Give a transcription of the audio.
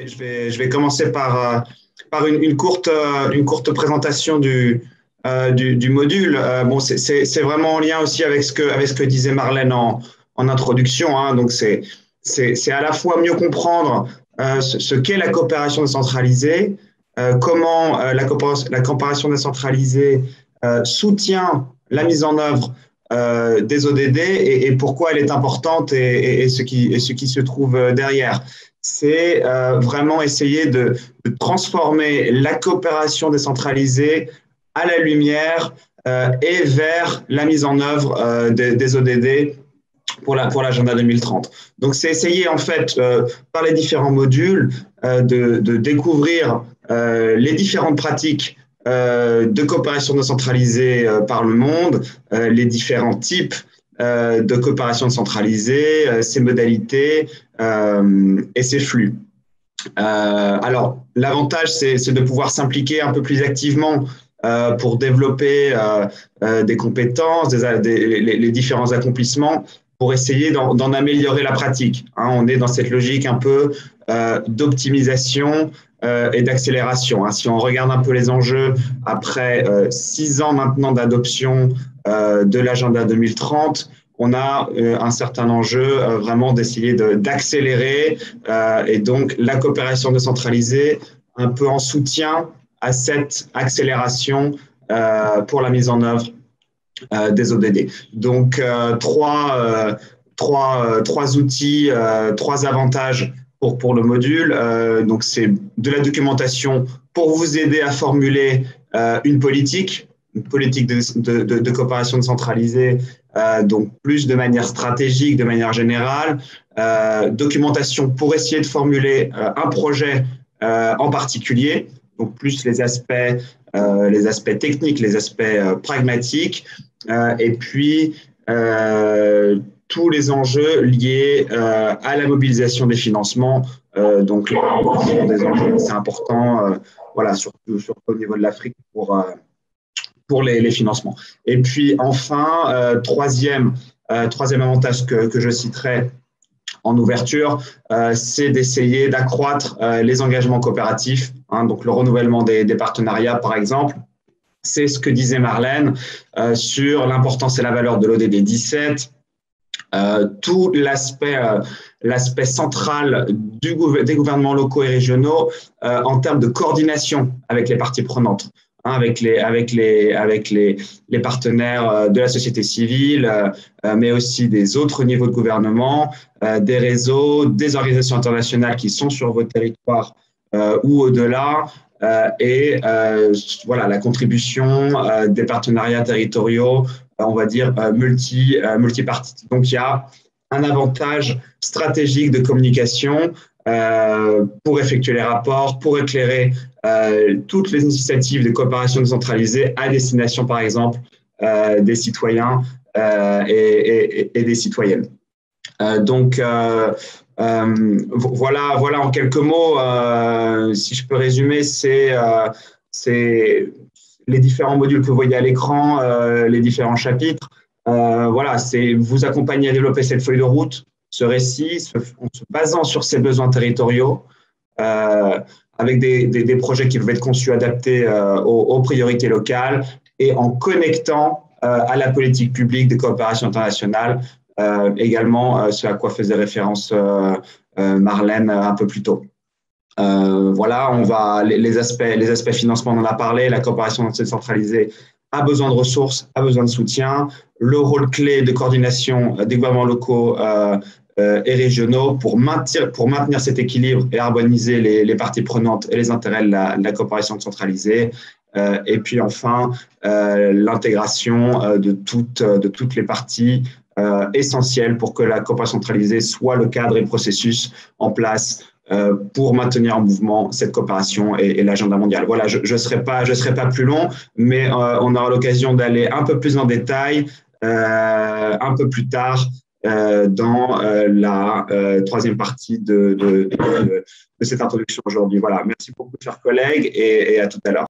Je vais commencer par une courte présentation du module. Bon, c'est vraiment en lien aussi avec ce que disait Marlène en introduction, hein. Donc, c'est à la fois mieux comprendre ce qu'est la coopération décentralisée, comment la coopération décentralisée soutient la mise en œuvre des ODD et pourquoi elle est importante et ce qui se trouve derrière. C'est vraiment essayer de transformer la coopération décentralisée à la lumière et vers la mise en œuvre des ODD pour l'agenda 2030. Donc, c'est essayer, en fait, par les différents modules, de découvrir les différentes pratiques de coopération décentralisée par le monde, les différents types de coopération décentralisée, ses modalités et ses flux. Alors, l'avantage, c'est de pouvoir s'impliquer un peu plus activement pour développer des compétences, les différents accomplissements, pour essayer d'en améliorer la pratique. Hein, on est dans cette logique un peu d'optimisation et d'accélération. Hein. Si on regarde un peu les enjeux, après 6 ans maintenant d'adoption de l'agenda 2030, on a un certain enjeu vraiment d'essayer d'accélérer et donc la coopération décentralisée un peu en soutien à cette accélération pour la mise en œuvre des ODD. Donc, trois outils, trois avantages pour le module. Donc, c'est de la documentation pour vous aider à formuler une politique de coopération décentralisée, donc plus de manière stratégique, de manière générale. Documentation pour essayer de formuler un projet en particulier, donc plus les aspects techniques, les aspects pragmatiques, et puis tous les enjeux liés à la mobilisation des financements. Donc, des enjeux, c'est important, voilà, surtout au niveau de l'Afrique pour les financements. Et puis enfin, troisième avantage que je citerai en ouverture, c'est d'essayer d'accroître les engagements coopératifs, hein, donc le renouvellement des partenariats, par exemple. C'est ce que disait Marlène sur l'importance et la valeur de l'ODD 17, tout l'aspect central des gouvernements locaux et régionaux en termes de coordination avec les parties prenantes, hein, avec les partenaires de la société civile, mais aussi des autres niveaux de gouvernement, des réseaux, des organisations internationales qui sont sur votre territoire ou au-delà, et voilà, la contribution des partenariats territoriaux, on va dire multipartites. Donc, il y a un avantage stratégique de communication pour effectuer les rapports, pour éclairer toutes les initiatives de coopération décentralisée à destination, par exemple, des citoyens et des citoyennes. Donc, voilà en quelques mots, si je peux résumer, c'est les différents modules que vous voyez à l'écran, les différents chapitres. Voilà, c'est vous accompagner à développer cette feuille de route, ce récit, en se basant sur ses besoins territoriaux, avec des projets qui peuvent être conçus, adaptés aux priorités locales et en connectant à la politique publique de coopération internationale, également ce à quoi faisait référence Marlène un peu plus tôt. Voilà, on va les aspects financement, on en a parlé. La coopération décentralisée a besoin de ressources, a besoin de soutien. Le rôle clé de coordination des gouvernements locaux et régionaux pour maintenir cet équilibre et harmoniser les parties prenantes et les intérêts de la coopération décentralisée. Et puis enfin, l'intégration de toutes les parties essentielles pour que la coopération centralisée soit le cadre et le processus en place pour maintenir en mouvement cette coopération et l'agenda mondial. Voilà, je serai pas plus long, mais on aura l'occasion d'aller un peu plus en détail un peu plus tard dans la troisième partie de cette introduction aujourd'hui. Voilà, merci beaucoup, chers collègues, et à tout à l'heure.